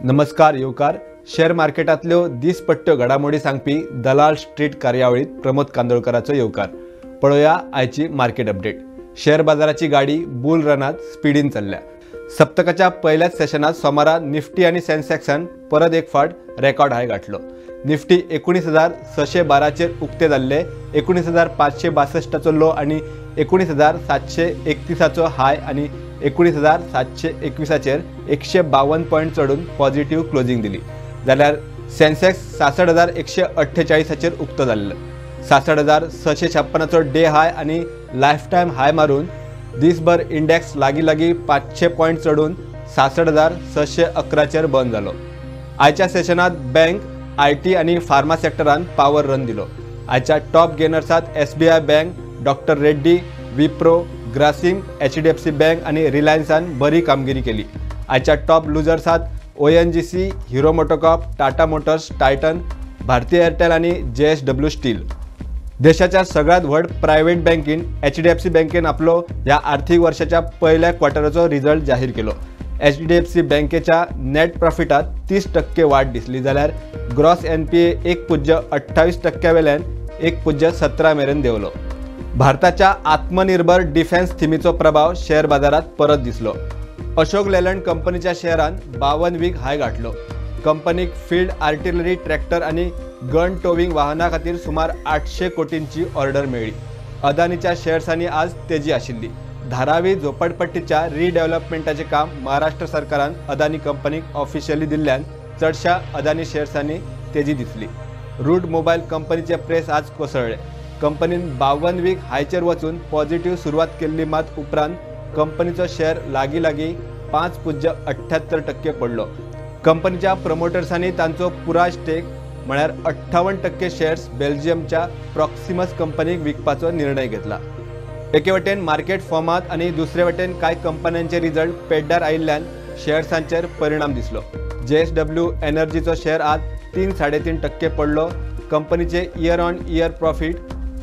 नमस्कार येवकार शेअर मार्केटातल्यो दिसपट्ट्यो घडामोडी सांगपी दलाल स्ट्रीट कार्यावळीत प्रमोद कांदोळकराचो येवकार। पळोवया आयची मार्केट अपडेट। शेअर बाजाराची गाडी बुल रनात स्पीडीन चल्ल्या। सप्तकाच्या पहिल्याच सेशनात सोमारा निफ्टी आणि सेन्सेक्सान परत एक फाट रेकॉर्ड हाय गाठलो। निफ्टी 19,612 चेर उक्ते जाल्ले, 19,562 चो लो आणि 19,731 चो हाय आणि 19,721 चेर 152 पॉइंट चढून पॉझिटिव्ह क्लोजिंग दिली। जाल्यार सेन्सेक्स 66,148 चेर उक्तो जाल्लो। 66,656 चो डे हाय आणि लाइफ टाइम हाय मारून दिसभर इंडेक्स लागी 500 पॉइंट चढून 66,611 चेर बंद जालो। आयच्या सेशनात बँक, आयटी आणि फार्मा सेक्टरान पॉवर रन दिलो। आयच्या टॉप गेनर्सात SBI bank, doctor Reddy, Wipro, Grasim, HDFC bank आणि रिलायन्सान बरी कामगिरी केली। आयच्या टॉप लुजर्सात ONGC, Hero MotoCorp, Tata Motors, Titan, भारतीय एअरटेल आणि JSW स्टील। देशाच्या सगळ्यात व्हड प्रायव्हेट बँकेन HDFC बँकेन आपलो ह्या आर्थिक वर्षाच्या पहिल्या क्वार्टराचो रिझल्ट जाहीर केलो। HDFC बँकेच्या नेट प्रॉफिटात 30% वाढ दिसली, जाल्यार ग्रॉस NPA 1.28% वेल्यान 1.17 मेरेन देवलो। भारताच्या आत्मनिर्भर डिफेन्स थिमीचो प्रभाव शेअर बाजारात परत दिसलो। अशोक लेलंड कंपनीच्या शेअरान 52 वीक हाय गाठलो। कंपनीक फील्ड आर्टिलरी ट्रॅक्टर आणि गन टोविंग वाहना खातीर सुमार 800 कोटींची ऑर्डर मेळ्ळी। अदानीच्या शेअर्सांनी आज तेजी आशिल्ली। धारावी झोपडपट्टीच्या रिडेव्हलपमेंटाचे काम महाराष्ट्र सरकारान अदानी कंपनीक ऑफिशियली दिल्ल्यान चडशा अदानी शेअर्सांनी तेजी दिसली। रूट मोबाईल कंपनीचे प्रेस आज कोसळ्ळे। कंपनीन 52 वीक हायचेर वचून पॉझिटिव्ह सुरुवात केल्ली, मात उपरांत कंपनीचो शेअर लागी 5.78% पडलो। कंपनीच्या प्रमोटर्सांनी तांचो पुराय स्टेक म्हळ्यार 58% शेअर्स बेल्जियमच्या प्रॉक्सिमस कंपनीक विकपाचो निर्णय घेतला। एके वटेन मार्केट फॉर्मात आणि दुसरे वटेन कांय कंपन्यांचे रिझल्ट पेड्डार आयिल्ल्यान शेअर्सांचेर परिणाम दिसलो। JSW एनर्जीचो शेअर आज 3-3.5% पडलो। कंपनीचे इयर ऑन इयर प्रॉफिट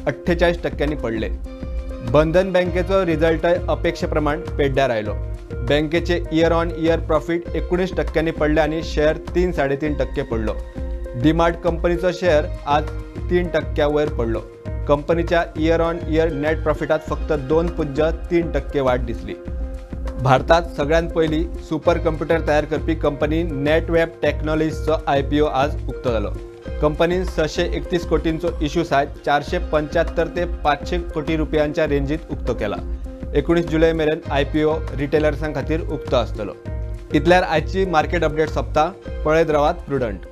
48% पडले। बंधन बँकेचो रिझल्टय अपेक्षेप्रमाण पेड्डार आयलो। बँकेचे इयर ऑन इयर प्रॉफिट 19% पडले आणि शेअर 3-3.5% पडलो। डीमार्ट कंपनीचो शेअर आज 3% वयर पडलो। कंपनीच्या इयर ऑन इयर नेट प्रॉफिटात फक्त 2.3% वाढ दिसली। भारतात सगळ्यांत पहिली सुपर कम्प्युटर तयार करपी कंपनी नेटवेब टेक्नॉलॉजीचो IPO आज उक्तो जालो। कंपनीन 631 कोटींचो इश्यू सायज 475 ते 500 कोटी रुपयांच्या रेंजीत उक्तो केला। 19 जुलै मेरेन IPO रिटेलर्सां खातीर उक्तो आसतलो। इतल्यार आयची मार्केट अपडेट सोंपता। पळयत रावात प्रुडंट।